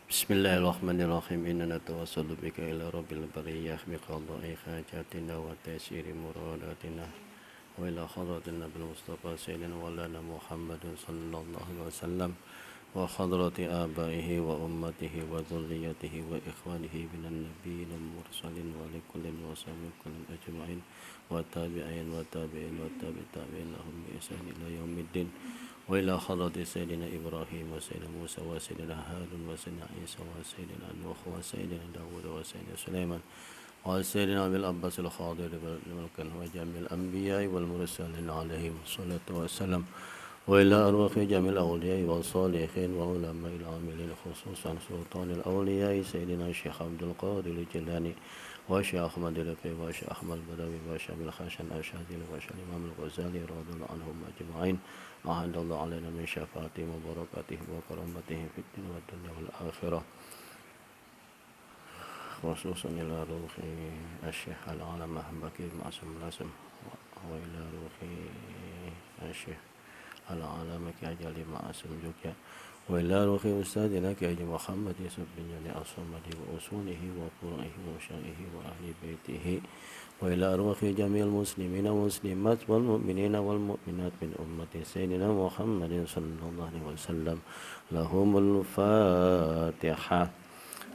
Bismillahirrahmanirrahim. Inna natawassalu bika ila rabbil bariyah biqada'i hajatina wa taysiri muradatina wa ila hadratina bil mustafa sayyidina walana Muhammadin sallallahu alaihi wasallam wa hadrati abaihi wa ummatihi wa dhurriyyatihi wa ikhwanihi minan nabiyyin mursalin wa likullin wa sabiqin ajma'in wa tabi'in wa tabi'in wa tabi'in lahum bi ihsan ila yaumiddin wa ila hadrati sayyidina Ibrahim wa sayyidina Musa wa sayyidina Harun wa sayyidina Isa wa sayyidina Nuh wa sayyidina Dawud wa sayyidina Sulaiman wa sayyidina Abil Abbas al-Khadir wal wa jamil anbiya'i wal mursalin alaihim salatu wassalam wa ila arwahi jamil awliya'i wa salihin wa ulama'il amilin khususan sultanil awliya'i sayyidina Syekh Abdul Qadir Jilani wa Syekh Ahmad al-Rafi wa Syekh Ahmad Badawi wa Syekh Al-Khashan al-Syadzili wa Syekh Imam al-Ghazali radhiyallahu anhum ajma'in ahadallahu alaina min syafaatihi wa barakatihi wa karamatihi fid dunya wad dunya wal akhirah khususan ila ruhi Syekh al-Alamah Bakir Ma'asum Lasem wa ila ruhi Syekh al-Alamah Ki Ajali Ma'asum Jogja wa ila ruhi Ustadina Ki Haji Muhammad Yusuf bin Jani As-Samadi wa usulihi wa quraihi wa syaihi wa ahli baitihi wa ila arwahi jami'il muslimina muslimat wal mu'minina wal mu'minat min ummati sayyidina Muhammadin sallallahu alaihi wasallam lahumul fatihah.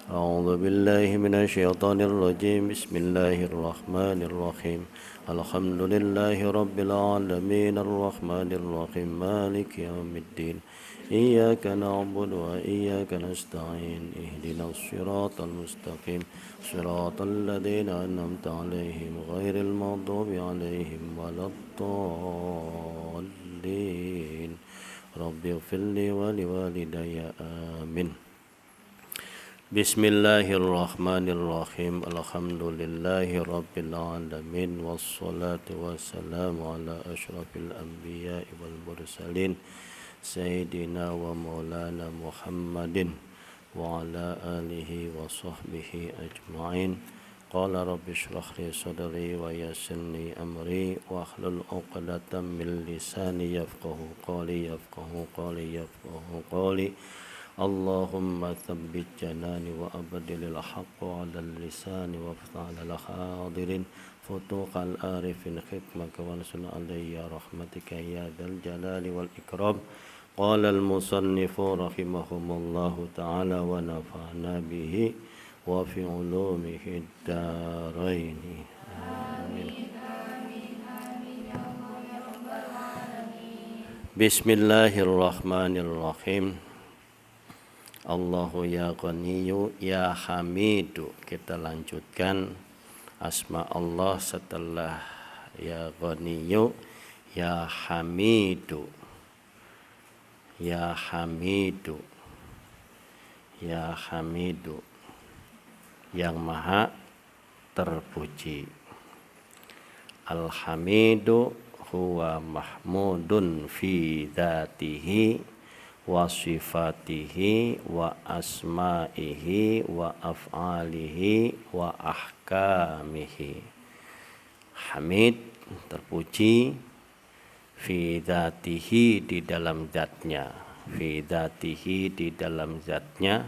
A'udzu billahi minasy syaithanir rajim. Bismillahir rahmanir rahim. Alhamdulillahi rabbil alamin arrahmanir rahim maliki yaumiddin. Iyyaka na'budu wa iyyaka nasta'in ihdinas siratal mustaqim siratal ladzina an'amta 'alaihim ghairil maghdubi 'alaihim waladdallin. Rabbighfirli wa liwalidayya amin. Bismillahirrahmanirrahim. Alhamdulillahi rabbil alamin wassalatu wassalamu ala asyrafil anbiya'i wal mursalin Sayyidina wa maulana Muhammadin wa ala alihi wa sahbihi ajma'in. Qala rabbi shrah li sadri wa yassirli amri wa hlul 'uqdatam min lisani yafqahu qawli Allahumma thabbit janani wa abdilil haqqa 'ala lisani wa ftah 'ala hadirin futuqal arifin khidmaka wa sunna alayya rahmatika ya dzal jalali wal ikram. Qala al-musannifu rahimahumullahu ta'ala wa nafa'na bihi wa fi ulumihi ad-darain. Amin. Bismillahirrahmanirrahim. Allahu ya Ghaniyu ya Hamidu. Kita lanjutkan asma Allah setelah ya Ghaniyu ya Hamidu. Ya Hamidu, Ya Hamidu, yang maha terpuji. Al-Hamidu huwa mahmudun fi dzatihi wa sifatihi wa asma'ihi wa af'alihi wa ahkamihi. Hamid, terpuji, fi dzatihi, di dalam zatnya, fi dzatihi, di dalam zatnya,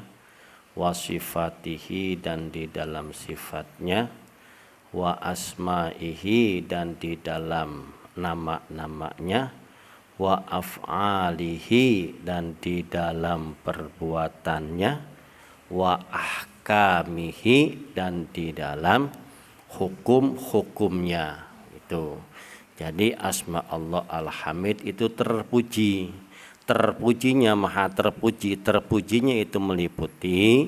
wa sifatihi, dan di dalam sifatnya, wa asma'ihi, dan di dalam nama-namanya, wa af'alihi, dan di dalam perbuatannya, wa ahkamihi, dan di dalam hukum-hukumnya. Itu. Jadi asma Allah Al-Hamid itu terpuji. Terpujinya maha terpuji. Terpujinya itu meliputi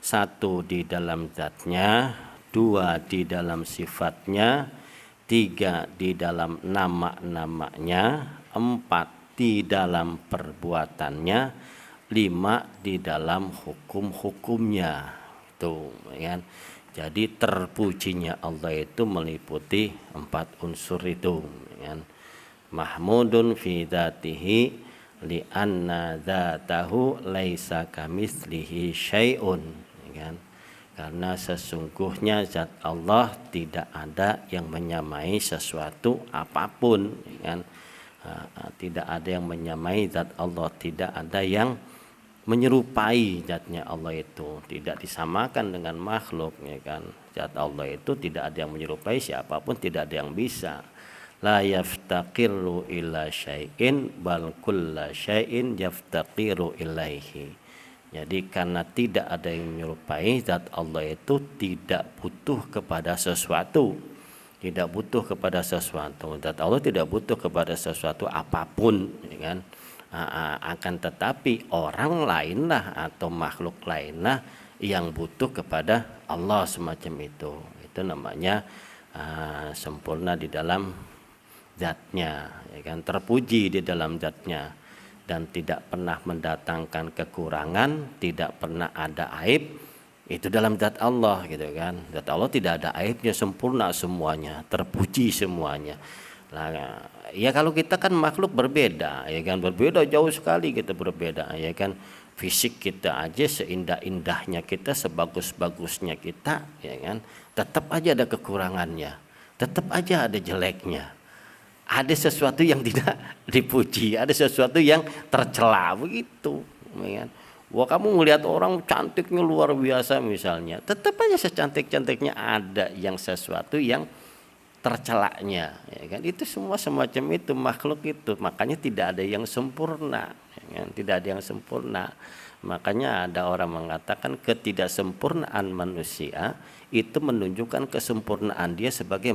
1 di dalam zatnya, 2 di dalam sifatnya, 3 di dalam nama-namanya, 4 di dalam perbuatannya, 5 di dalam hukum-hukumnya. Itu kan. Jadi terpujinya Allah itu meliputi 4 unsur itu, kan? Mahmudun fi dzatihi li anna dzatahu laisa kamitslihi syai'un, kan? Karena sesungguhnya zat Allah tidak ada yang menyamai sesuatu apapun, kan? Tidak ada yang menyamai zat Allah, tidak ada yang menyerupai zatnya Allah itu, tidak disamakan dengan makhluk, ya kan. Zat Allah itu tidak ada yang menyerupai siapapun, tidak ada yang bisa. La yaftaqiru ila syai'in bal kulla syai'in yaftaqiru ilaihi. Jadi karena tidak ada yang menyerupai, zat Allah itu tidak butuh kepada sesuatu. Tidak butuh kepada sesuatu. Zat Allah tidak butuh kepada sesuatu apapun, ya kan. Akan tetapi orang lainlah atau makhluk lainlah yang butuh kepada Allah semacam itu namanya sempurna di dalam zatnya, ya kan, terpuji di dalam zatnya dan tidak pernah mendatangkan kekurangan, tidak pernah ada aib. Itu dalam zat Allah, gitu kan. Zat Allah tidak ada aibnya, sempurna semuanya, terpuji semuanya. Nah, ya kalau kita kan makhluk berbeda, ya kan, berbeda jauh sekali kita berbeda, ya kan. Fisik kita aja seindah-indahnya kita, sebagus-bagusnya kita, ya kan, tetap aja ada kekurangannya, tetap aja ada jeleknya. Ada sesuatu yang tidak dipuji, ada sesuatu yang tercela begitu, ya kan. Wah, kamu melihat orang cantiknya luar biasa misalnya, tetap aja secantik-cantiknya ada yang sesuatu yang tercelaknya, ya kan. Itu semua semacam itu makhluk itu, makanya tidak ada yang sempurna, ya kan? Tidak ada yang sempurna. Makanya ada orang mengatakan ketidaksempurnaan manusia itu menunjukkan kesempurnaan dia sebagai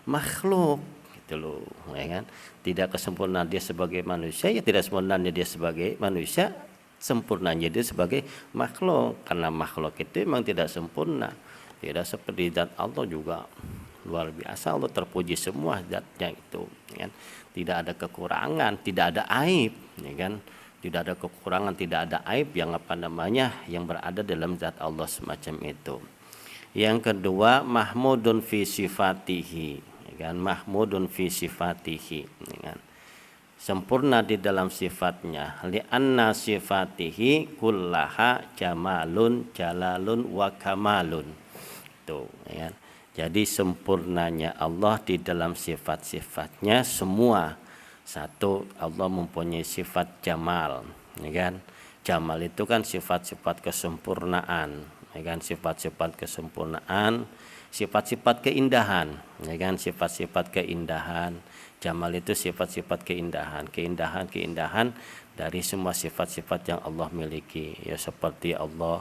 makhluk, gitu loh, ya kan. Tidak kesempurnaan dia sebagai manusia, ya tidak sempurnaannya dia sebagai manusia, sempurnanya dia sebagai makhluk, karena makhluk itu memang tidak sempurna. Tidak seperti zat Allah juga luar biasa, Allah terpuji semua zatnya itu, ya kan. Tidak ada kekurangan, tidak ada aib, ya kan. Tidak ada kekurangan, tidak ada aib yang yang berada dalam zat Allah semacam itu. Yang kedua, mahmudun fi sifatihi, ya kan, mahmudun fi sifatihi, ya kan. Sempurna di dalam sifatnya, li'anna sifatihi kullaha jamalun jalalun wa kamalun. Itu, ya kan. Jadi sempurnanya Allah di dalam sifat-sifatnya semua. Satu, Allah mempunyai sifat jamal, ya kan. Jamal itu kan sifat-sifat kesempurnaan, ya kan, sifat-sifat kesempurnaan, sifat-sifat keindahan, ya kan, sifat-sifat keindahan. Jamal itu sifat-sifat keindahan, keindahan dari semua sifat-sifat yang Allah miliki. Ya seperti Allah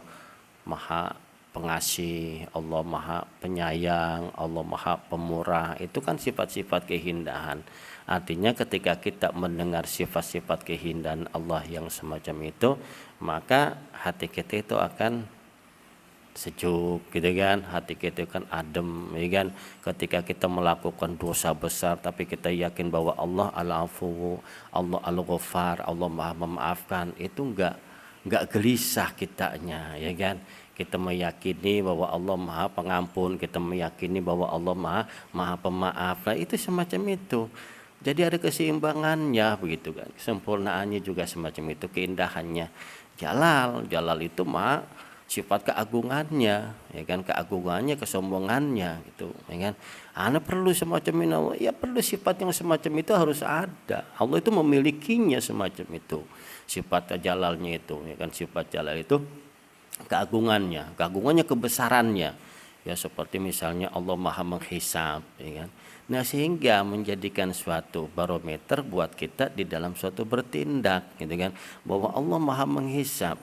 Maha Pengasih, Allah Maha Penyayang, Allah Maha Pemurah, itu kan sifat-sifat keindahan. Artinya ketika kita mendengar sifat-sifat keindahan Allah yang semacam itu, maka hati kita itu akan sejuk, gitu kan, hati kita kan adem, ya kan. Ketika kita melakukan dosa besar tapi kita yakin bahwa Allah Al-Afu, Allah Al-Ghaffar, Allah Maha memaafkan, itu enggak gelisah kitanya, ya kan. Kita meyakini bahwa Allah Maha Pengampun, kita meyakini bahwa Allah Maha Pemaaf. Nah, itu semacam itu. Jadi ada keseimbangannya begitu kan. Kesempurnaannya juga semacam itu, keindahannya. Jalal itu Maha sifat keagungannya, ya kan, keagungannya, kesombongannya gitu, ya kan. Ana perlu semacam ini, ya perlu sifat yang semacam itu harus ada. Allah itu memilikinya semacam itu. Sifat jalalnya itu, ya kan, sifat jalal itu keagungannya kebesarannya, ya seperti misalnya Allah Maha menghisab, ya kan. Nah, sehingga menjadikan suatu barometer buat kita di dalam suatu bertindak, gitu kan, bahwa Allah Maha menghisab,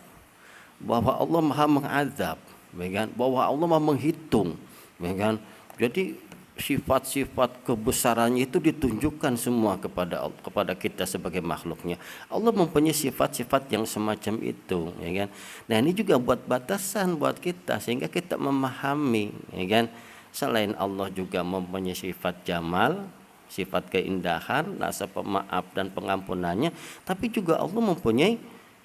bahwa Allah Maha mengazab, ya kan, bahwa Allah Maha menghitung, ya kan. Jadi sifat-sifat kebesarannya itu ditunjukkan semua kepada kita sebagai makhluknya. Allah mempunyai sifat-sifat yang semacam itu, ya kan. Nah, ini juga buat batasan buat kita sehingga kita memahami, ya kan. Selain Allah juga mempunyai sifat jamal, sifat keindahan, rasa pemaaf dan pengampunannya, tapi juga Allah mempunyai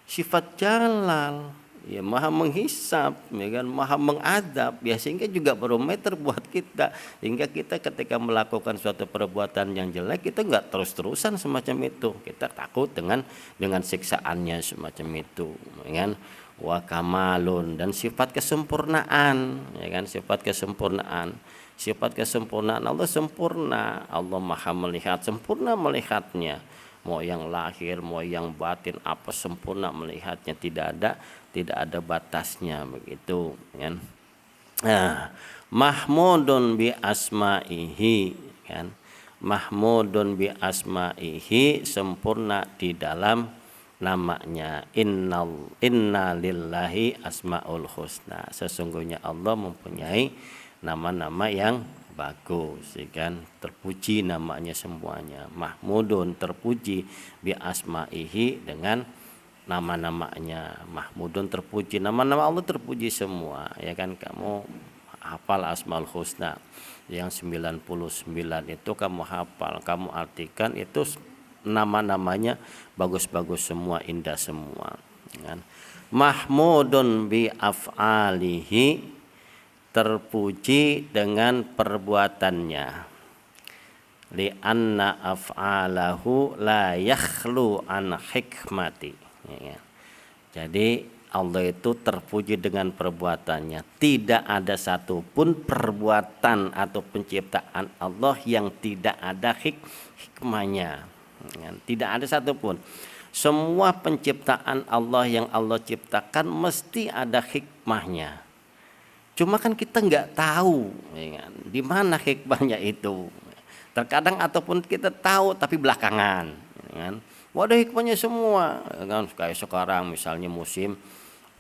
sifat jalal, ya Maha menghisab, ya kan, Maha mengadab, ya, sehingga juga barometer buat kita, sehingga kita ketika melakukan suatu perbuatan yang jelek kita nggak terus-terusan semacam itu, kita takut dengan siksaannya semacam itu, ya kan. Wa kamalun, dan sifat kesempurnaan, ya kan, sifat kesempurnaan Allah sempurna, Allah Maha melihat, sempurna melihatnya, mau yang lahir, mau yang batin, apa sempurna melihatnya, tidak ada batasnya begitu kan. Nah, mahmudun bi asma'ihi kan. Mahmudun bi asma'ihi, sempurna di dalam namanya. Inna lillahi asmaul husna, sesungguhnya Allah mempunyai nama-nama yang bagus kan, terpuji namanya semuanya. Mahmudun, terpuji, bi asma'ihi, dengan nama-namanya. Mahmudun, terpuji, nama-nama Allah terpuji semua ya kan. Kamu hafal asmaul husna yang 99 itu kamu hafal, kamu artikan, itu nama-namanya bagus-bagus semua, indah semua kan. Mahmudun bi af'alihi, terpuji dengan perbuatannya. Li anna af'alahu la yakhlu an hikmati ya. Jadi Allah itu terpuji dengan perbuatannya. Tidak ada satupun perbuatan atau penciptaan Allah yang tidak ada hikmahnya. Tidak ada satupun. Semua penciptaan Allah yang Allah ciptakan mesti ada hikmahnya. Cuma kan kita nggak tahu ya kan, di mana hikmahnya itu. Terkadang ataupun kita tahu tapi belakangan ya kan. Ada hikmahnya semua ya kan. Kayak sekarang misalnya musim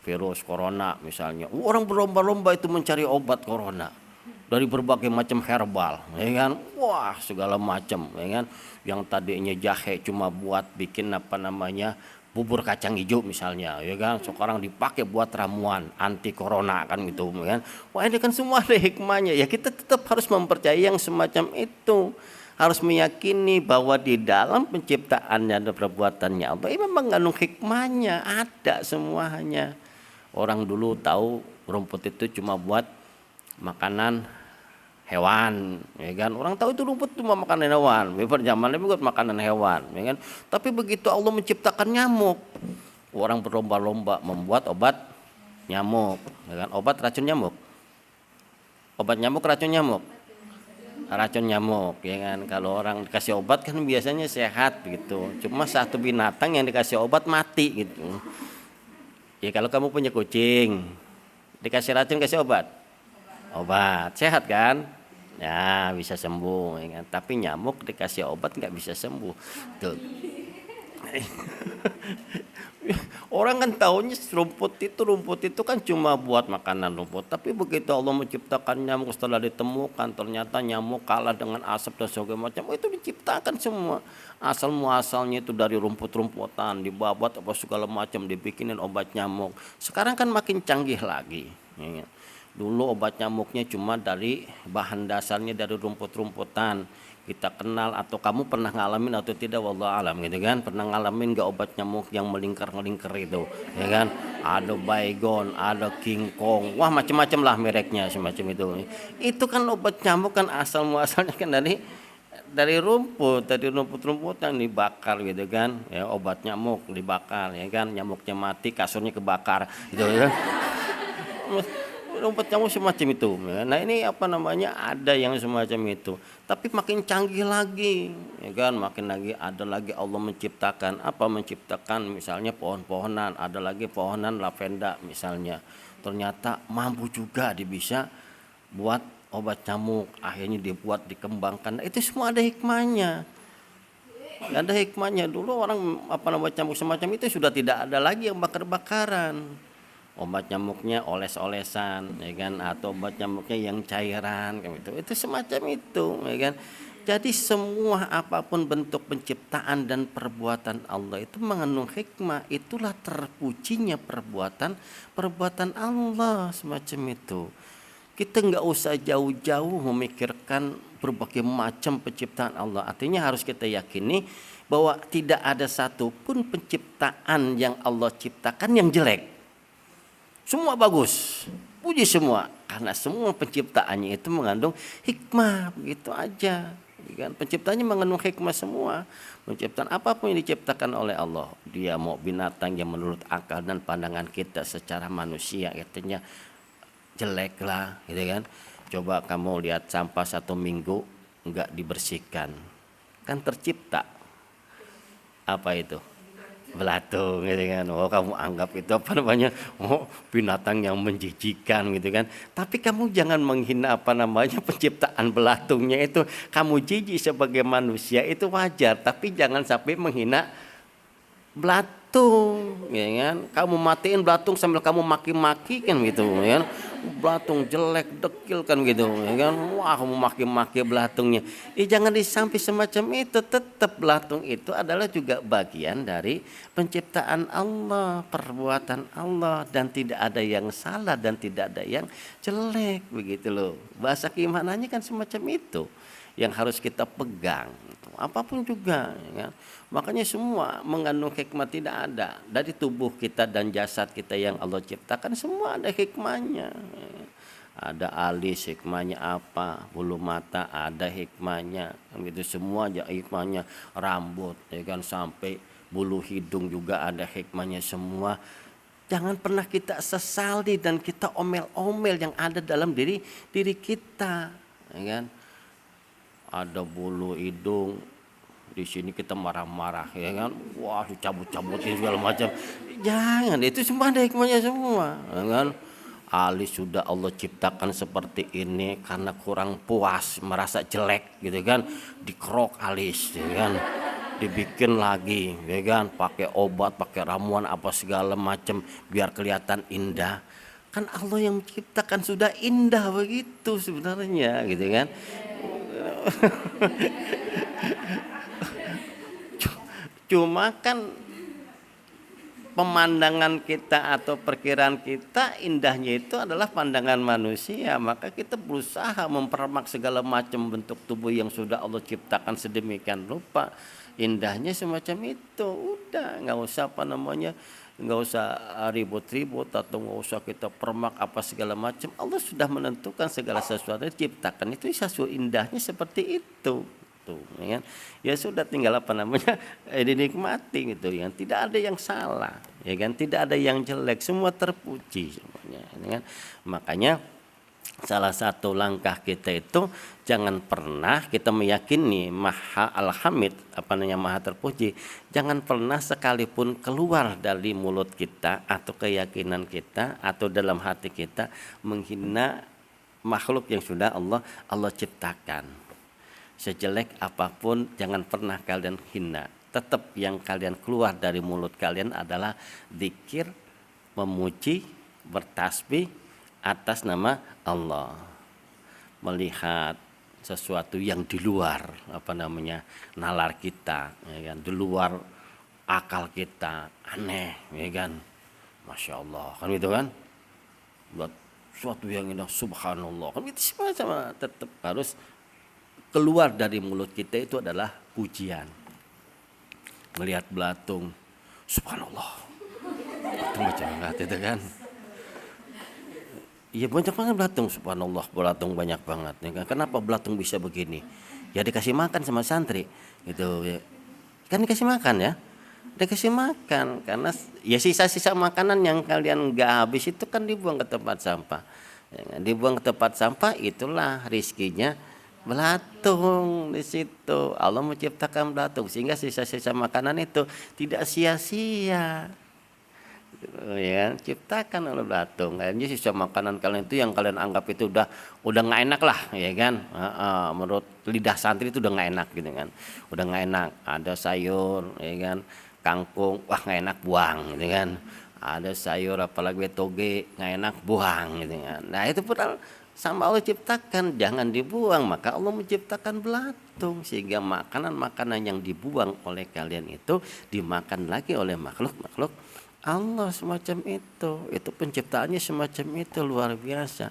virus corona misalnya, orang berlomba-lomba itu mencari obat corona dari berbagai macam herbal ya kan. Wah, segala macam ya kan. Yang tadinya jahe cuma buat bikin apa namanya bubur kacang hijau misalnya ya kan, sekarang dipakai buat ramuan anti corona kan gitu kan. Wah, ini kan semua ada hikmahnya ya. Kita tetap harus mempercayai yang semacam itu, harus meyakini bahwa di dalam penciptaannya dan perbuatannya Allah ini memang mengandung hikmahnya, ada semuanya. Orang dulu tahu rumput itu cuma buat makanan hewan ya kan. Orang tahu itu rumput cuma makanan hewan, beberapa zamannya buat makanan hewan ya kan. Tapi begitu Allah menciptakan nyamuk, orang berlomba-lomba membuat obat nyamuk ya kan. Obat racun nyamuk, obat nyamuk racun nyamuk, racun nyamuk ya kan. Kalau orang dikasih obat kan biasanya sehat gitu, cuma satu binatang yang dikasih obat mati gitu ya. Kalau kamu punya kucing dikasih racun, kasih obat sehat kan ya, bisa sembuh ya kan. Tapi nyamuk dikasih obat nggak bisa sembuh tuh. Orang kan taunya rumput itu kan cuma buat makanan rumput. Tapi begitu Allah menciptakan nyamuk, setelah ditemukan ternyata nyamuk kalah dengan asap dan segala macam, itu diciptakan semua. Asal muasalnya itu dari rumput-rumputan, dibabat apa segala macam, dibikinin obat nyamuk. Sekarang kan makin canggih lagi ya. Dulu obat nyamuknya cuma dari bahan dasarnya dari rumput-rumputan. Kita kenal, atau kamu pernah ngalamin atau tidak wallahu alam gitu kan. Pernah ngalamin gak obat nyamuk yang melingkar-melingkar itu ya kan. Ada Baygon, ada King Kong, wah macam-macam lah mereknya semacam itu. Itu kan obat nyamuk kan asal muasalnya kan dari rumput, dari rumput-rumput yang dibakar gitu kan ya. Obat nyamuk dibakar ya kan, nyamuknya mati, kasurnya kebakar gitu ya. Rumput nyamuk semacam itu. Nah ini apa namanya, ada yang semacam itu. Tapi makin canggih lagi ya kan, makin lagi ada lagi Allah menciptakan apa, menciptakan misalnya pohon-pohonan, ada lagi pohonan lavender misalnya, ternyata mampu juga bisa buat obat nyamuk, akhirnya dibuat, dikembangkan. Itu semua ada hikmahnya. Ada hikmahnya. Dulu orang apa namanya nyamuk semacam itu sudah tidak ada lagi yang bakar-bakaran. Obat nyamuknya oles-olesan ya kan, atau obat nyamuknya yang cairan kayak itu semacam itu ya kan. Jadi semua apapun bentuk penciptaan dan perbuatan Allah itu mengandung hikmah. Itulah terpujinya perbuatan Allah semacam itu. Kita nggak usah jauh-jauh memikirkan berbagai macam penciptaan Allah. Artinya harus kita yakini bahwa tidak ada satupun penciptaan yang Allah ciptakan yang jelek. Semua bagus, puji semua, karena semua penciptaannya itu mengandung hikmah, begitu aja. Penciptanya mengandung hikmah semua. Penciptaan apapun yang diciptakan oleh Allah, dia mau binatang yang menurut akal dan pandangan kita secara manusia katanya jelek lah, gitu kan. Coba kamu lihat sampah 1 minggu nggak dibersihkan, kan tercipta. Apa itu? Belatung gitu kan. Oh, kamu anggap itu apa namanya? Oh, binatang yang menjijikan gitu kan. Tapi kamu jangan menghina apa namanya penciptaan belatungnya itu. Kamu jijik sebagai manusia itu wajar, tapi jangan sampai menghina belatung, ya kan? Kamu matiin belatung sambil kamu maki-maki kan gitu, ya kan? Belatung jelek, dekil kan gitu, ya kan? Wah, kamu maki-maki belatungnya. Jangan disampai semacam itu. Tetap belatung itu adalah juga bagian dari penciptaan Allah, perbuatan Allah, dan tidak ada yang salah dan tidak ada yang jelek begitu loh. Bahasa keimanannya kan semacam itu yang harus kita pegang. Apapun juga, ya. Makanya semua mengandung hikmah, tidak ada dari tubuh kita dan jasad kita yang Allah ciptakan, semua ada hikmahnya. Ada alis, hikmahnya apa? Bulu mata ada hikmahnya, itu semua aja hikmahnya. Rambut, ya kan, sampai bulu hidung juga ada hikmahnya semua. Jangan pernah kita sesali dan kita omel-omel yang ada dalam diri kita, ya kan? Ada bulu hidung, di sini kita marah-marah, ya kan? Wah, dicabut-cabutin segala macam. Jangan, itu semua ada hikmahnya semua, ya kan? Alis sudah Allah ciptakan seperti ini karena kurang puas, merasa jelek gitu kan, dikerok alis, ya kan? Dibikin lagi, ya kan? Pakai obat, pakai ramuan apa segala macam biar kelihatan indah. Kan Allah yang menciptakan sudah indah begitu sebenarnya, gitu kan? Cuma kan pemandangan kita atau perkiraan kita indahnya itu adalah pandangan manusia, maka kita berusaha mempermak segala macam bentuk tubuh yang sudah Allah ciptakan sedemikian rupa. Indahnya semacam itu, udah nggak usah apa namanya, nggak usah ribut-ribut atau nggak usah kita permak apa segala macam. Allah sudah menentukan segala sesuatu diciptakan itu sesuatu indahnya seperti itu. Tuh, ya kan? Ya sudah, tinggal apa namanya dinikmati gitu, ya. Tidak ada yang salah, ya kan? Tidak ada yang jelek, semua terpuji semuanya, ya kan? Makanya salah satu langkah kita itu jangan pernah kita meyakini Maha Al-Hamid, apa namanya, Maha terpuji. Jangan pernah sekalipun keluar dari mulut kita atau keyakinan kita atau dalam hati kita menghina makhluk yang sudah Allah ciptakan. Sejelek apapun jangan pernah kalian hina. Tetap yang kalian keluar dari mulut kalian adalah zikir, memuji, bertasbih atas nama Allah. Melihat sesuatu yang di luar apa namanya nalar kita, ya kan, di luar akal kita, aneh, ya kan, masya Allah, kan itu kan, buat sesuatu yang indah, subhanallah, kan itu sama tetap harus keluar dari mulut kita itu adalah pujian. Melihat belatung, subhanallah, itu macam banget itu kan. Iya, banyak banget belatung, subhanallah, belatung banyak banget. Ya kan? Kenapa belatung bisa begini? Ya dikasih makan sama santri, gitu. Ya. Kan dikasih makan ya, dikasih makan karena ya sisa-sisa makanan yang kalian nggak habis itu kan dibuang ke tempat sampah. Ya, dibuang ke tempat sampah, itulah rizkinya belatung di situ. Allah menciptakan belatung sehingga sisa-sisa makanan itu tidak sia-sia. Ya, ciptakan oleh belatung. Kayaknya sisa makanan kalian itu yang kalian anggap itu udah nggak enak lah, ya kan? Menurut lidah santri itu udah nggak enak gitu kan. Udah nggak enak. Ada sayur, ya kan? Kangkung, wah nggak enak, buang gitu kan. Ada sayur apalagi toge, nggak enak, buang gitu kan. Nah itu pun sama Allah ciptakan, jangan dibuang, maka Allah menciptakan belatung sehingga makanan-makanan yang dibuang oleh kalian itu dimakan lagi oleh makhluk-makhluk Allah semacam itu penciptaannya semacam itu, luar biasa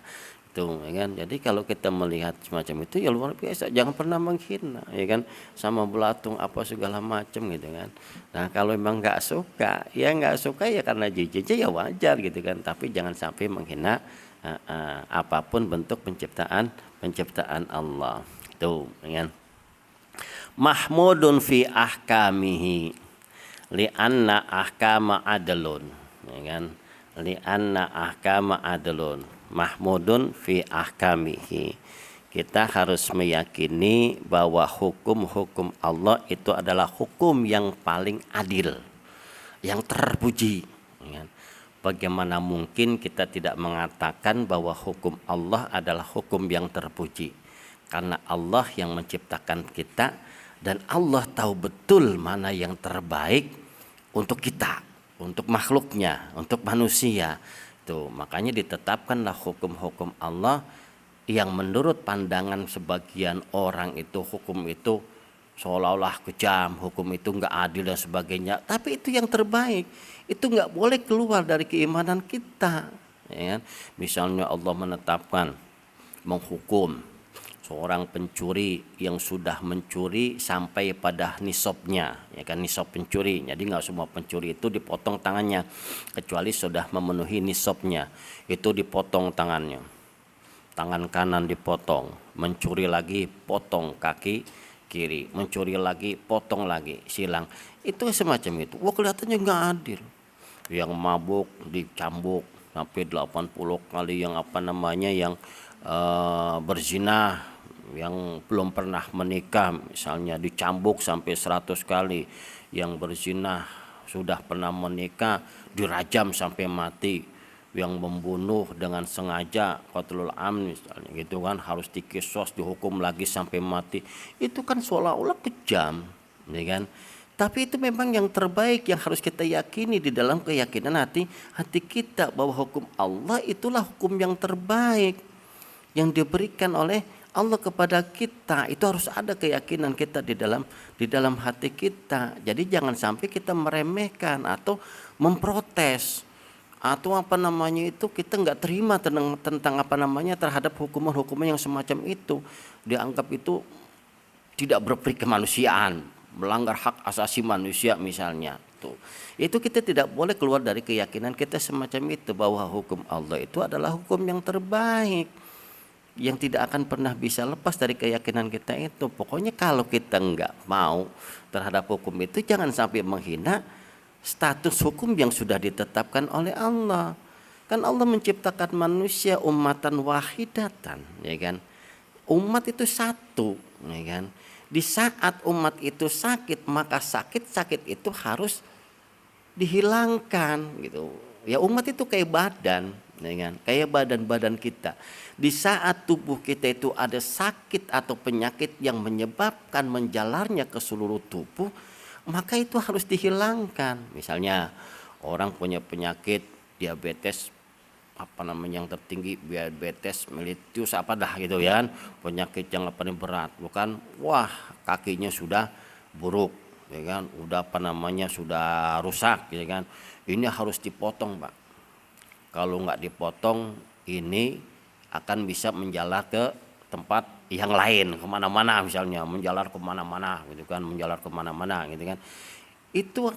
itu, ya kan. Jadi kalau kita melihat semacam itu ya luar biasa, jangan pernah menghina, ya kan, sama belatung apa segala macam gitu kan. Nah kalau memang nggak suka ya karena jijik ya wajar gitu kan, tapi jangan sampai menghina apapun bentuk penciptaan Allah itu, ya kan. Mahmudun fi ahkamihi li'anna ahkama adlun, ya kan, li'anna ahkama adlun, mahmudun fi ahkamihi, Kita harus meyakini bahwa hukum-hukum Allah itu adalah hukum yang paling adil, yang terpuji. Bagaimana mungkin kita tidak mengatakan bahwa hukum Allah adalah hukum yang terpuji? Karena Allah yang menciptakan kita dan Allah tahu betul mana yang terbaik untuk kita, untuk makhluknya, untuk manusia. Tuh, makanya ditetapkanlah hukum-hukum Allah yang menurut pandangan sebagian orang itu hukum itu seolah-olah kejam, hukum itu enggak adil dan sebagainya. Tapi itu yang terbaik. Itu enggak boleh keluar dari keimanan kita. Ya kan? Misalnya Allah menetapkan menghukum seorang pencuri yang sudah mencuri sampai pada nisabnya, ya kan, nisab pencuri. Jadi enggak semua pencuri itu dipotong tangannya, kecuali sudah memenuhi nisabnya, itu dipotong tangannya. Tangan kanan dipotong, mencuri lagi potong kaki kiri, mencuri lagi potong lagi, silang. Itu semacam itu. Wah, kelihatannya nggak adil. Yang mabuk dicambuk sampai 80 kali, yang yang berzina, yang belum pernah menikah misalnya dicambuk sampai 100 kali, yang berzina sudah pernah menikah dirajam sampai mati, yang membunuh dengan sengaja qatlul amd misalnya gitu kan harus dikisos, dihukum lagi sampai mati. Itu kan seolah-olah kejam, ya kan? Tapi itu memang yang terbaik yang harus kita yakini di dalam keyakinan hati kita, bahwa hukum Allah itulah hukum yang terbaik yang diberikan oleh Allah kepada kita. Itu harus ada keyakinan kita di dalam hati kita. Jadi jangan sampai kita meremehkan atau memprotes atau itu kita nggak terima tentang terhadap hukuman-hukuman yang semacam itu. Dianggap itu tidak berperi kemanusiaan, melanggar hak asasi manusia misalnya. Itu kita tidak boleh keluar dari keyakinan kita semacam itu, bahwa hukum Allah itu adalah hukum yang terbaik, yang tidak akan pernah bisa lepas dari keyakinan kita itu. Pokoknya kalau kita nggak mau terhadap hukum itu, jangan sampai menghina status hukum yang sudah ditetapkan oleh Allah. Kan Allah menciptakan manusia ummatan wahidatan, ya kan? Umat itu satu, ya kan? Di saat umat itu sakit, maka sakit itu harus dihilangkan gitu. Ya, umat itu kayak badan, ya kan? Kayak badan-badan kita. Di saat tubuh kita itu ada sakit atau penyakit yang menyebabkan menjalarnya ke seluruh tubuh, maka itu harus dihilangkan. Misalnya orang punya penyakit diabetes yang tertinggi, diabetes mellitus gitu ya kan, penyakit yang paling berat, bukan wah kakinya sudah buruk, ya kan, udah sudah rusak, ya kan, ini harus dipotong, Pak. Kalau nggak dipotong ini akan bisa menjalar ke tempat yang lain, kemana-mana, misalnya menjalar kemana-mana gitu kan, gitu kan. Itu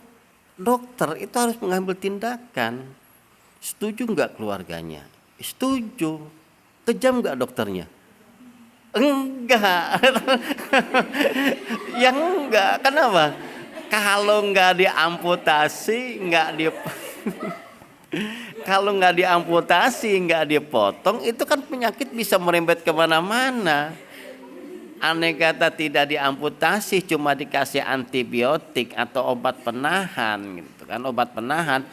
dokter itu harus mengambil tindakan. Setuju nggak keluarganya? Setuju. Kejam nggak dokternya? Enggak. Yang enggak, kenapa? Kalau nggak diamputasi, kalau nggak diamputasi, nggak dipotong, itu kan penyakit bisa merembet kemana-mana. Andai kata tidak diamputasi, cuma dikasih antibiotik atau obat penahan, gitu kan, obat penahan,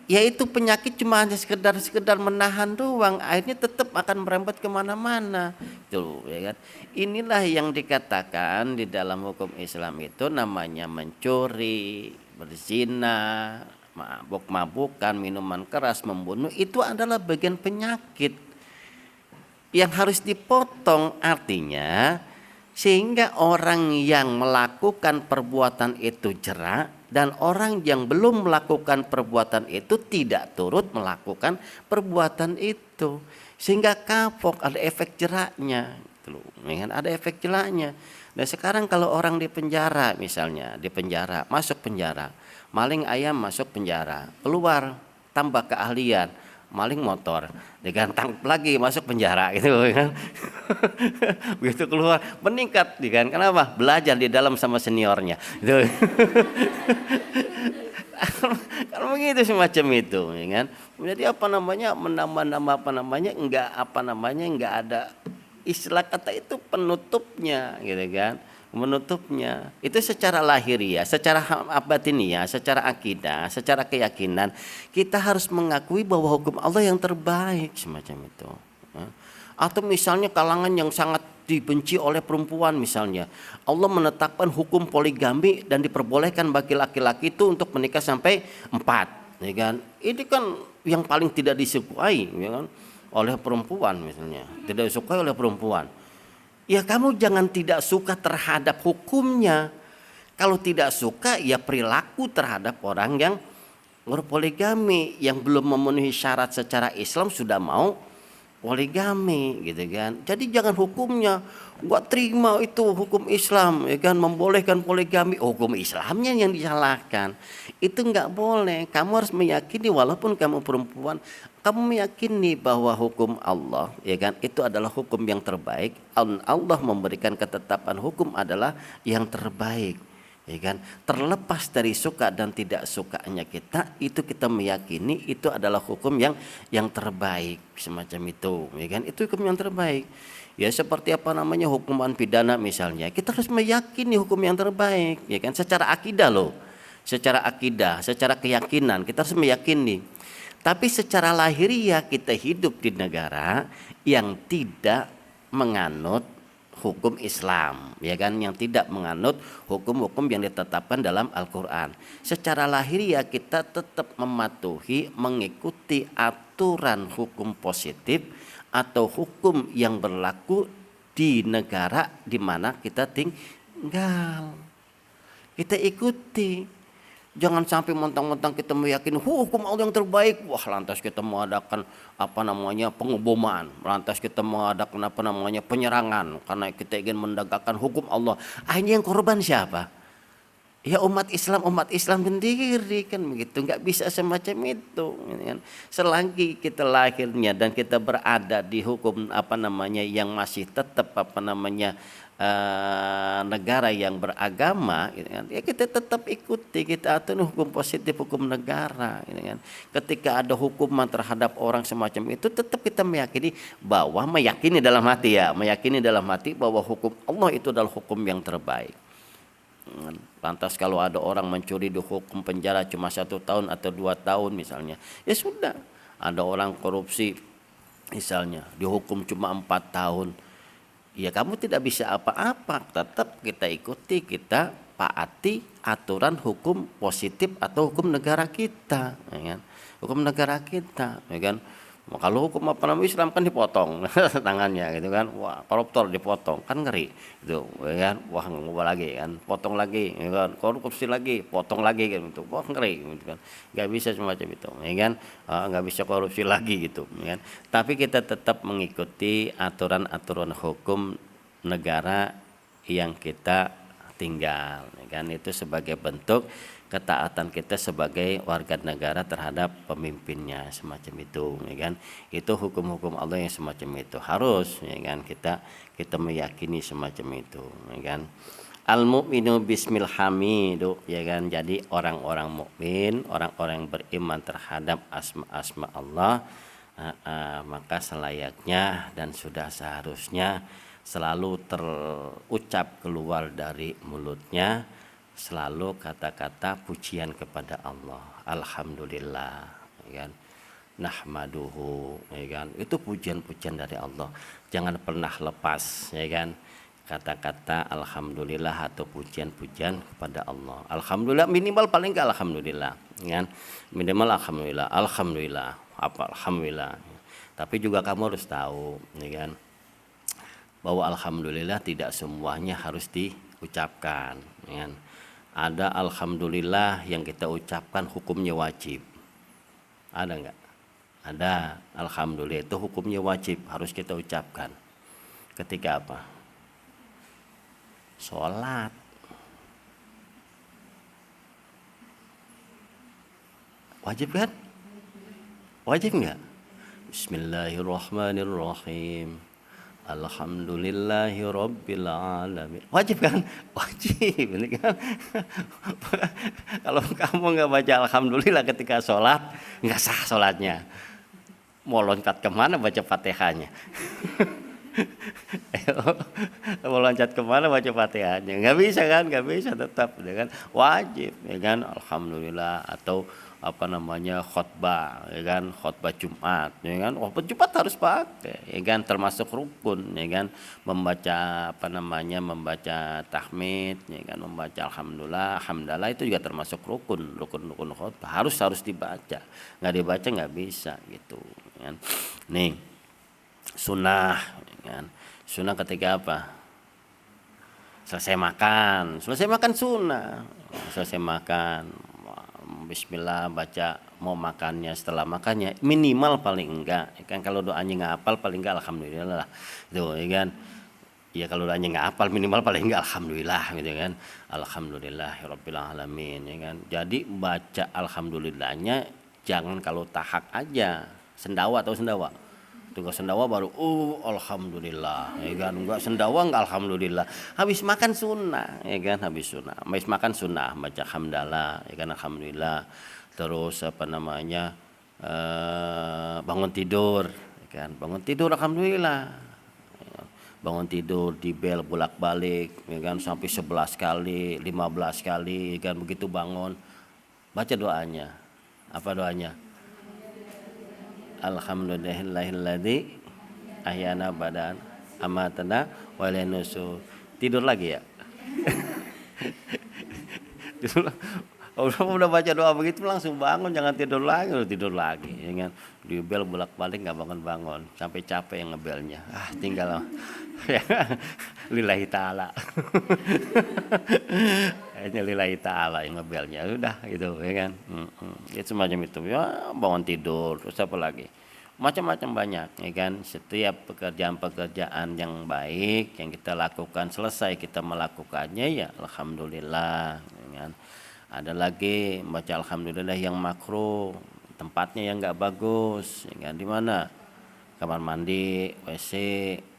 yaitu penyakit cuma hanya sekedar menahan doang, akhirnya tetap akan merembet kemana-mana. Tuh, ya kan? Inilah yang dikatakan di dalam hukum Islam itu namanya mencuri, berzina, mabuk-mabukan, minuman keras, membunuh. Itu adalah bagian penyakit yang harus dipotong. Artinya sehingga orang yang melakukan perbuatan itu jera, dan orang yang belum melakukan perbuatan itu tidak turut melakukan perbuatan itu, sehingga kapok, ada efek jeraknya, ada efek jeraknya. Nah sekarang kalau orang di penjara, misalnya di penjara, masuk penjara, maling ayam masuk penjara, keluar tambah keahlian, maling motor, digantang lagi masuk penjara gitu kan. Begitu keluar meningkat kan, kenapa? Belajar di dalam sama seniornya gitu. Kalau begitu semacam itu, ya kan. Jadi enggak enggak ada Istilah kata itu penutupnya gitu kan. Menutupnya itu secara lahiriah, secara batiniah, secara akidah, secara keyakinan kita harus mengakui bahwa hukum Allah yang terbaik semacam itu. Atau misalnya kalangan yang sangat dibenci oleh perempuan misalnya, Allah menetapkan hukum poligami dan diperbolehkan bagi laki-laki itu untuk menikah sampai 4, ya kan? Ini kan yang paling tidak disukai, ya kan? Oleh perempuan misalnya, tidak disukai oleh perempuan. Ya kamu jangan tidak suka terhadap hukumnya. Kalau tidak suka ya perilaku terhadap orang yang berpoligami, yang belum memenuhi syarat secara Islam sudah mau poligami gitu kan. Jadi jangan hukumnya, gua terima itu hukum Islam ya kan, membolehkan poligami, hukum Islamnya yang disalahkan. Itu enggak boleh. Kamu harus meyakini walaupun kamu perempuan, kamu meyakini bahwa hukum Allah ya kan itu adalah hukum yang terbaik. Allah memberikan ketetapan hukum adalah yang terbaik. Ya kan, terlepas dari suka dan tidak sukanya kita, itu kita meyakini itu adalah hukum yang terbaik semacam itu, ya kan, itu hukum yang terbaik. Ya seperti apa namanya hukuman pidana misalnya, kita harus meyakini hukum yang terbaik, ya kan, secara akidah loh, secara akidah, secara keyakinan kita harus meyakini. Tapi secara lahiriah kita hidup di negara yang tidak menganut hukum Islam, ya kan, yang tidak menganut hukum-hukum yang ditetapkan dalam Al-Quran. Secara lahiriah kita tetap mematuhi, mengikuti aturan hukum positif atau hukum yang berlaku di negara di mana kita tinggal. Kita ikuti. Jangan sampai mentang-mentang kita meyakini hukum Allah yang terbaik, wah lantas kita mengadakan pengeboman, lantas kita mengadakan penyerangan karena kita ingin menegakkan hukum Allah. Akhirnya yang korban siapa? Ya umat Islam sendiri kan begitu. Nggak bisa semacam itu kan. Selagi kita lahirnya dan kita berada di hukum yang masih tetap negara yang beragama gitu kan, ya kita tetap ikuti, kita atur hukum positif, hukum negara gitu kan. Ketika ada hukuman terhadap orang semacam itu, tetap kita meyakini dalam hati bahwa hukum Allah itu adalah hukum yang terbaik. Lantas kalau ada orang mencuri dihukum penjara cuma 1 tahun atau 2 tahun misalnya, ya sudah. Ada orang korupsi misalnya dihukum cuma 4 tahun, ya kamu tidak bisa apa-apa, tetap kita ikuti, kita taati aturan hukum positif atau hukum negara kita, ya kan? Hukum negara kita, ya kan? Kalau hukum Islam kan dipotong tangannya gitu kan, wah koruptor dipotong kan ngeri gitu, ya kan? Wah ngubah lagi kan, potong lagi, ya kan? Korupsi lagi, potong lagi gitu, wah ngeri gitu kan, nggak bisa semacam itu, ya kan? Nggak bisa korupsi lagi gitu, ya kan? Tapi kita tetap mengikuti aturan-aturan hukum negara yang kita tinggal, ya kan? Itu sebagai bentuk ketaatan kita sebagai warga negara terhadap pemimpinnya semacam itu, ya kan. Itu hukum-hukum Allah yang semacam itu harus, ya kan, kita meyakini semacam itu, ya kan. Al mukminu bismil hamidu, ya kan. Jadi orang-orang mukmin, orang-orang yang beriman terhadap asma-asma Allah, maka selayaknya dan sudah seharusnya selalu terucap keluar dari mulutnya selalu kata-kata pujian kepada Allah. Alhamdulillah, ya kan. Nahmaduhu, ya kan. Itu pujian-pujian dari Allah. Jangan pernah lepas, ya kan, kata-kata alhamdulillah atau pujian-pujian kepada Allah. Alhamdulillah minimal paling enggak alhamdulillah, ya kan. Minimal alhamdulillah, alhamdulillah. Tapi juga kamu harus tahu, ya kan, bahwa alhamdulillah tidak semuanya harus diucapkan, ya kan. Ada alhamdulillah yang kita ucapkan hukumnya wajib. Ada enggak? Ada. Alhamdulillah itu hukumnya wajib, harus kita ucapkan. Ketika apa? Sholat. Wajib kan? Wajib enggak? Bismillahirrahmanirrahim. Alhamdulillahi rabbil alamin. Wajib kan? Wajib, ini kan. Kalau kamu nggak baca alhamdulillah ketika sholat, nggak sah sholatnya. Mau loncat kemana baca fatihahnya? Mau loncat kemana baca Fatihahnya? Nggak bisa kan? Nggak bisa tetap, ya kan? Wajib, ya kan? Alhamdulillah. Atau apa namanya khotbah, ya kan? Khotbah Jumat, ya kan? Khotbah Jumat harus pakai, ya kan? Termasuk rukun, ya kan? Membaca apa namanya? Membaca tahmid, ya kan? Membaca alhamdulillah, hamdalah itu juga termasuk rukun khotbah. Harus dibaca. Nggak dibaca nggak bisa gitu, ya kan? Nih, sunnah, ya kan? Sunnah ketika apa? Selesai makan sunnah. Selesai makan, bismillah, baca mau makannya, setelah makannya minimal paling enggak, ya kan, kalau doanya nggak hafal paling enggak alhamdulillah itu, ya kan. Ya kalau doanya nggak hafal minimal paling enggak alhamdulillah gitu kan. Alhamdulillahirabbil alamin, ya kan. Jadi baca alhamdulillahnya jangan kalau tahak aja, sendawa atau sendawa. Tugas sendawa baru alhamdulillah, ya kan. Enggak sendawa enggak alhamdulillah. Habis makan sunnah, ya kan, habis makan sunnah baca hamdalah, ya kan, alhamdulillah. Terus apa namanya, bangun tidur, ya kan, bangun tidur alhamdulillah. Bangun tidur di bel bolak-balik, ya kan, sampai 11 kali 15 kali, ya kan. Begitu bangun baca doanya. Apa doanya? Alhamdulillahilladzi ahyana badan amatana wa ilaihi nusyur. Tidur lagi ya. Udah baca doa begitu langsung bangun, jangan tidur lagi, ya kan. Di bel bolak-balik nggak bangun sampai capek yang ngebelnya. Tinggal lillahi ta'ala. Hanya lillahi ta'ala yang ngebelnya, udah gitu, ya kan. Ya semacam itu, ya bangun tidur, terus apa lagi, macam-macam banyak, ya kan. Setiap pekerjaan yang baik yang kita lakukan, selesai kita melakukannya, ya alhamdulillah, ya kan. Ada lagi baca alhamdulillah yang makruh, tempatnya yang nggak bagus, ya kan. Di mana? Kamar mandi, WC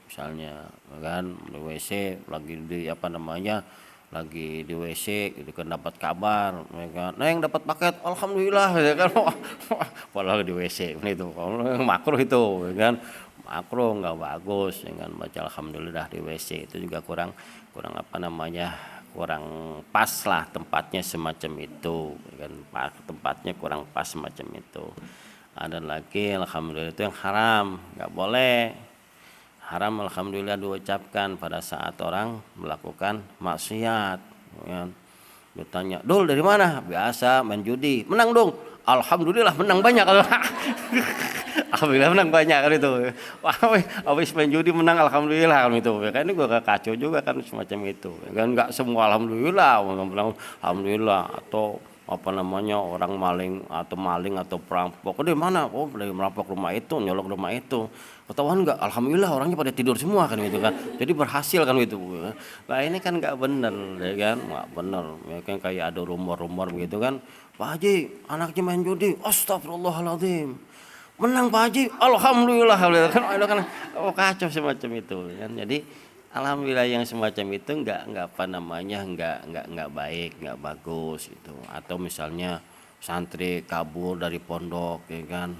misalnya, ya kan. Di WC lagi di apa namanya, lagi di WC gitu kan, dapat kabar, ya kan. Nah, yang dapat paket alhamdulillah, ya kan. Padahal di WC itu makruh itu, ya kan. Makruh, nggak bagus, ya kan. Baca alhamdulillah di WC itu juga kurang apa namanya, kurang pas lah tempatnya semacam itu, ya kan. Tempatnya kurang pas semacam itu. Ada lagi alhamdulillah itu yang haram, nggak boleh. Haram alhamdulillah diucapkan pada saat orang melakukan maksiat, ya kan. Ditanya, "Dul dari mana?" "Biasa main judi." "Menang dong." "Alhamdulillah menang banyak." Alhamdulillah menang banyak kan itu. Wah, habis main judi menang alhamdulillah kan itu. Ya kan, ini gua kacau juga kan semacam itu. Ya kan, enggak semua alhamdulillah, alhamdulillah. Atau apa namanya, orang maling atau perampok. Dari mana? Oh, dari merampok rumah itu, nyolong rumah itu. Ketahuan enggak? Alhamdulillah orangnya pada tidur semua kan gitu kan. Jadi berhasil kan gitu. Nah, ini kan enggak benar, ya kan? Enggak benar. Ya kan, kayak ada rumor-rumor begitu kan. "Pak Haji, anaknya main judi." Astagfirullahaladzim. "Menang Pak Haji." Alhamdulillah kan, kacau semacam itu kan. Jadi alhamdulillah yang semacam itu enggak apa namanya, enggak baik, enggak bagus gitu. Atau misalnya santri kabur dari pondok, ya kan.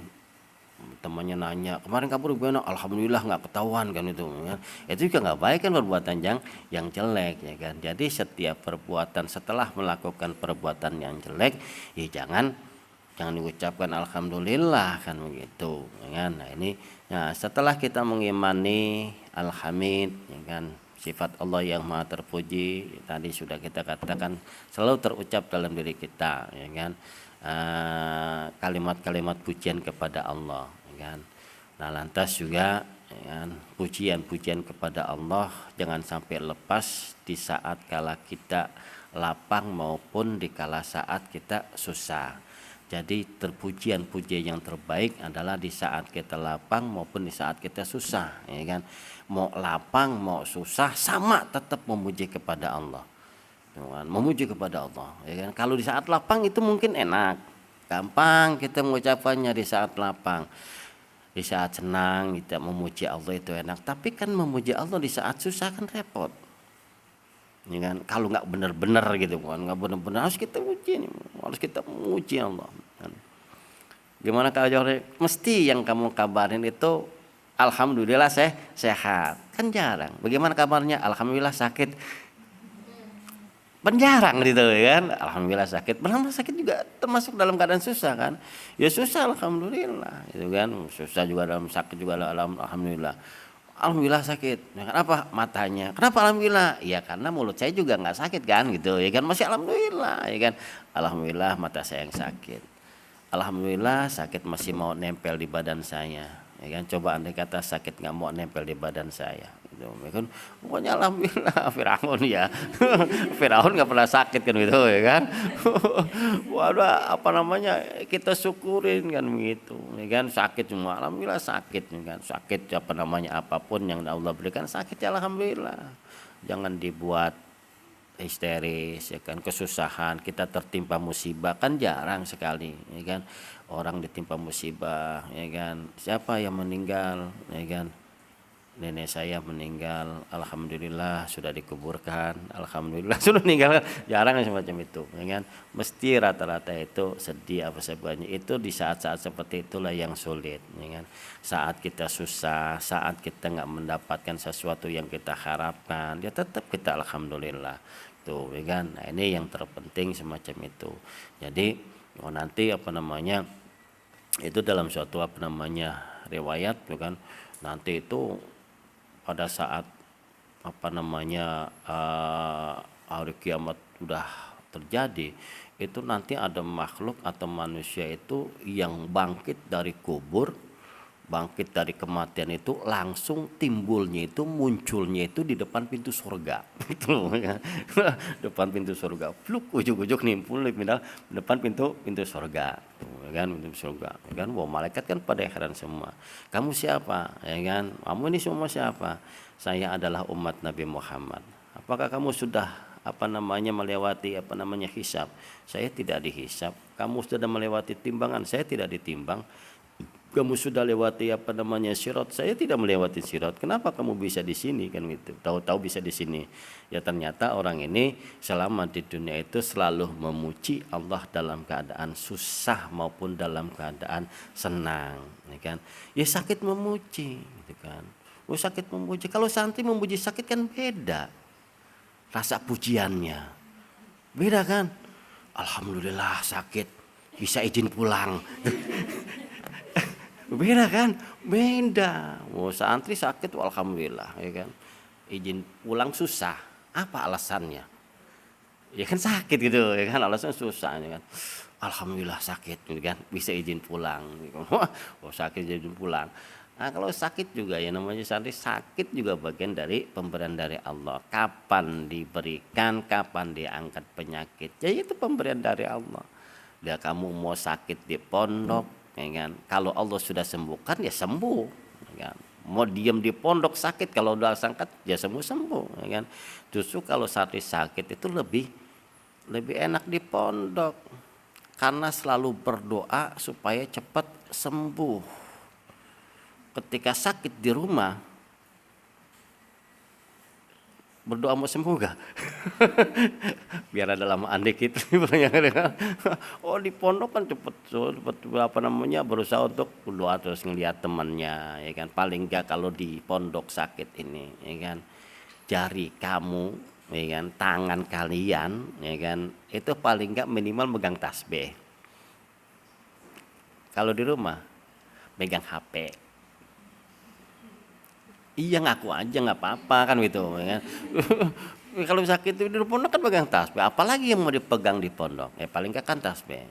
Temannya nanya, "Kemarin kabur gimana?" "Alhamdulillah nggak ketahuan," kan itu, ya. Itu juga nggak baik kan, perbuatan yang jelek, ya kan. Jadi setiap perbuatan setelah melakukan perbuatan yang jelek, ya jangan diucapkan alhamdulillah kan begitu, ya kan. Nah, ini, nah, setelah kita mengimani alhamid, ya kan, sifat Allah yang maha terpuji, tadi sudah kita katakan selalu terucap dalam diri kita, ya kan. Kalimat-kalimat pujian kepada Allah, ya kan. Nah, lantas juga, ya kan, pujian kepada Allah jangan sampai lepas di saat kala kita lapang maupun di kala saat kita susah. Jadi pujian yang terbaik adalah di saat kita lapang maupun di saat kita susah, ya kan. Mau lapang mau susah sama tetap memuji kepada Allah. Memuji kepada Allah, ya kan. Kalau di saat lapang itu mungkin enak, gampang kita mengucapkannya di saat lapang. Di saat senang kita memuji Allah itu enak, tapi kan memuji Allah di saat susah kan repot, ya kan. Kalau nggak benar-benar gitu kan, nggak benar-benar harus kita muji Allah kan. Gimana kalau mesti yang kamu kabarin itu Alhamdulillah sehat. Kan jarang. Bagaimana kabarnya? Alhamdulillah sakit. Kan jarang gitu kan. Alhamdulillah sakit. Benar sakit juga termasuk dalam keadaan susah kan. Ya susah alhamdulillah gitu kan. Susah juga dalam sakit juga alhamdulillah. Alhamdulillah sakit. Ya, kenapa? Matanya. Kenapa alhamdulillah? Ya karena mulut saya juga nggak sakit kan gitu ya kan, masih alhamdulillah ya kan. Alhamdulillah mata saya yang sakit. Alhamdulillah sakit masih mau nempel di badan saya. Ya kan, coba andai kata sakit nggak mau nempel di badan saya gitu. Ya kan, pokoknya alhamdulillah. Firaun ya. Firaun nggak pernah sakit kan gitu ya kan. Waduh, apa namanya, kita syukurin kan begitu ya kan. Sakit cuma alhamdulillah sakit ya kan. Sakit apa namanya, apapun yang Allah berikan sakit ya alhamdulillah. Jangan dibuat histeris ya kan. Kesusahan kita tertimpa musibah kan jarang sekali ya kan. Orang ditimpa musibah ya kan, siapa yang meninggal ya kan, nenek saya meninggal, alhamdulillah sudah dikuburkan, alhamdulillah sudah meninggal. Jarang semacam itu ya kan. Mesti rata-rata itu sedih apa sebagainya. Itu di saat-saat seperti itulah yang sulit ya kan. Saat kita susah, saat kita nggak mendapatkan sesuatu yang kita harapkan, ya tetap kita alhamdulillah tuh ya kan. Nah, ini yang terpenting semacam itu. Jadi nanti apa namanya, itu dalam suatu apa namanya riwayat tuh kan, nanti itu pada saat apa namanya hari kiamat sudah terjadi, itu nanti ada makhluk atau manusia itu yang bangkit dari kubur, bangkit dari kematian itu langsung timbulnya itu, munculnya itu di depan pintu surga gitu ya. Depan pintu surga, pluk, ujuk-ujuk nimpul di depan pintu surga ya kan, pintu surga ya kan. Wah, malaikat kan pada heran semua, kamu siapa ya kan, kamu ini semua siapa? Saya adalah umat Nabi Muhammad. Apakah kamu sudah apa namanya melewati apa namanya hisab? Saya tidak dihisab. Kamu sudah melewati timbangan? Saya tidak ditimbang. Kamu sudah lewati apa namanya sirat? Saya tidak melewati sirat. Kenapa kamu bisa di sini kan gitu? Tahu-tahu bisa di sini. Ya ternyata orang ini selama di dunia itu selalu memuji Allah dalam keadaan susah maupun dalam keadaan senang, ya kan? Ya sakit memuji, gitu kan? Oh, sakit memuji. Kalau santri memuji sakit kan beda. Rasa pujiannya beda kan? Alhamdulillah sakit, bisa izin pulang. Beda kan? Beda. Oh, santri sakit, alhamdulillah ya kan. Izin pulang susah. Apa alasannya? Ya kan sakit gitu ya kan, alasan susah ya kan. Alhamdulillah sakit gitu kan, bisa izin pulang. Oh, sakit izin pulang. Nah, kalau sakit juga ya namanya santri, sakit juga bagian dari pemberian dari Allah. Kapan diberikan, kapan diangkat penyakit, ya itu pemberian dari Allah. Ya kamu mau sakit di pondok, ya kan? Kalau Allah sudah sembuhkan ya sembuh, ya kan? Mau diam di pondok sakit, kalau udah sangkat ya sembuh, ya kan? Justru kalau santri sakit itu lebih enak di pondok, karena selalu berdoa supaya cepat sembuh. Ketika sakit di rumah, berdoa mau sembuh gak? Biar ada lama andek itu. Oh, di pondok kan cepet apa namanya, berusaha untuk berdoa terus ngelihat temannya, ya kan. Paling gak kalau di pondok sakit ini, ya kan, jari kamu, ya kan, tangan kalian, ya kan, itu paling gak minimal megang tasbih. Kalau di rumah megang HP. Iya, ngaku aja nggak apa-apa kan gitu ya kan. Kalau sakit di pondok kan pegang tasbih, apalagi yang mau dipegang di pondok, ya paling nggak kan tasbih,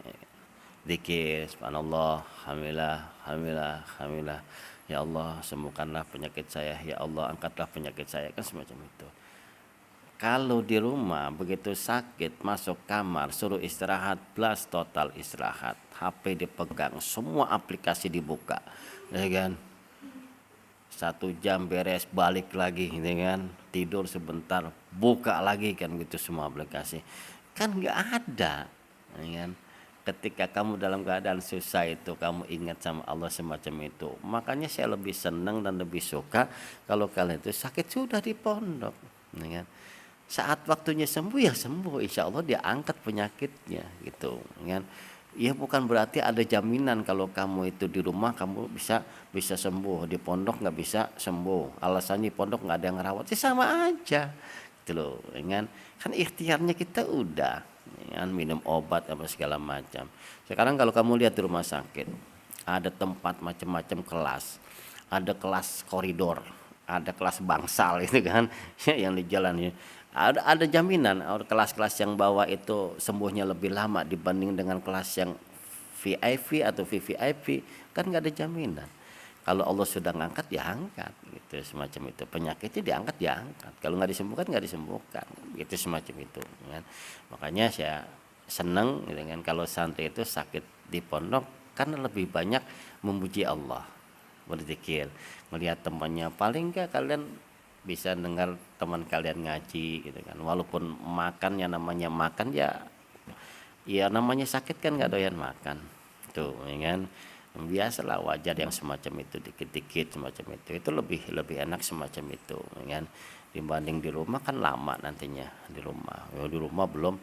zikir subhanallah, alhamdulillah, alhamdulillah, alhamdulillah, ya Allah sembuhkanlah penyakit saya, ya Allah angkatlah penyakit saya, kan semacam itu. Kalau di rumah begitu sakit masuk kamar suruh istirahat, blast total istirahat, HP dipegang, semua aplikasi dibuka, ya kan. 1 jam beres, balik lagi gitu kan, tidur sebentar, buka lagi kan gitu, semua aplikasi kan nggak ada, ya kan. Ketika kamu dalam keadaan susah itu kamu ingat sama Allah semacam itu, makanya saya lebih senang dan lebih suka kalau kalian itu sakit sudah di pondok, ya kan. Saat waktunya sembuh ya sembuh, insya Allah dia angkat penyakitnya gitu, ya kan. Ya bukan berarti ada jaminan kalau kamu itu di rumah kamu bisa sembuh, di pondok nggak bisa sembuh. Alasannya di pondok nggak ada yang ngerawat, sih sama aja, gitu loh. Kan ikhtiarnya kita udah, kan minum obat apa segala macam. Sekarang kalau kamu lihat di rumah sakit, ada tempat macam-macam kelas, ada kelas koridor, ada kelas bangsal itu kan, yang di jalan ya. Ada jaminan kelas-kelas yang bawah itu sembuhnya lebih lama dibanding dengan kelas yang VIP atau VVIP, kan nggak ada jaminan. Kalau Allah sudah ngangkat ya angkat gitu, semacam itu. Penyakitnya diangkat ya angkat, kalau nggak disembuhkan nggak disembuhkan gitu, semacam itu kan. Makanya saya senang dengan kalau santri itu sakit di pondok karena lebih banyak memuji Allah, berzikir, melihat temannya. Paling nggak kalian bisa dengar teman kalian ngaji gitu kan, walaupun makannya namanya makan ya namanya sakit kan nggak doyan makan tuh ya kan. Biasalah, wajar yang semacam itu, dikit-dikit semacam itu lebih enak semacam itu ya kan, dibanding di rumah kan lama nantinya di rumah. Di rumah belum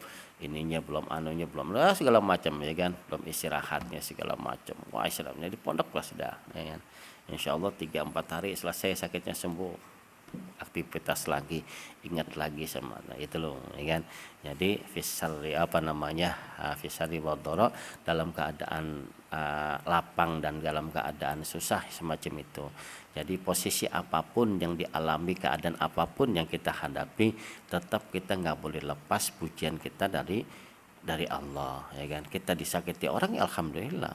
ininya, belum anunya, belum segala macam ya kan, belum istirahatnya segala macam. Wah, istirahatnya di pondok lah sudah ya kan. Insya Allah 3-4 hari selesai sakitnya sembuh, aktivitas lagi, ingat lagi sama itu loh ya kan. Jadi fisari fisari wadoro, dalam keadaan lapang dan dalam keadaan susah semacam itu. Jadi posisi apapun yang dialami, keadaan apapun yang kita hadapi, tetap kita nggak boleh lepas pujian kita dari Allah ya kan. Kita disakiti orang ya alhamdulillah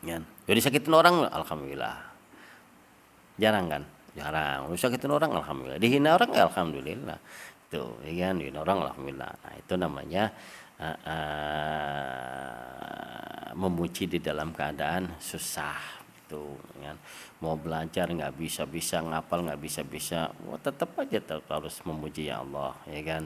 ya. Jadi disakitin orang alhamdulillah, jarang kan. Jarang. Sakitin orang alhamdulillah, dihina orang ya alhamdulillah. Tuh, ya kan, dihina orang alhamdulillah. Nah, itu namanya memuji di dalam keadaan susah. Tuh, ya kan. Mau belajar nggak bisa, ngapal nggak bisa, tetap aja harus memuji ya Allah, ya kan.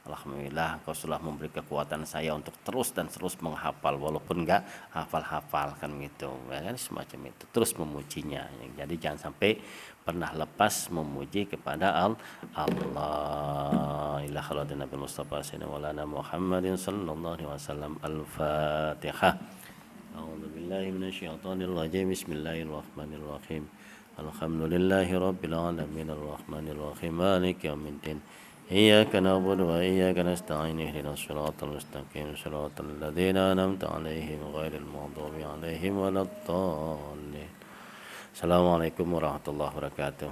Alhamdulillah Kau sudah memberi kekuatan saya untuk terus dan terus menghafal walaupun enggak hafal-hafal kan gitu ya kan, semacam itu, terus memujinya. Jadi jangan sampai pernah lepas memuji kepada Allah. Ila halatin Nabi Mustafa sayyidina Muhammadin sallallahu alaihi wasallam. Al-Fatihah. A'udzu billahi minasyaitonir rajim. Bismillahirrahmanirrahim. Alhamdulillahi rabbil alamin arrahmanir rahim maliki yaumiddin. إياك نعبد وإياك نستعين اهدنا الصراط المستقيم صراط الذين أنعمت عليهم غير المغضوب عليهم ولا الضالين. Assalamualaikum warahmatullahi wabarakatuh.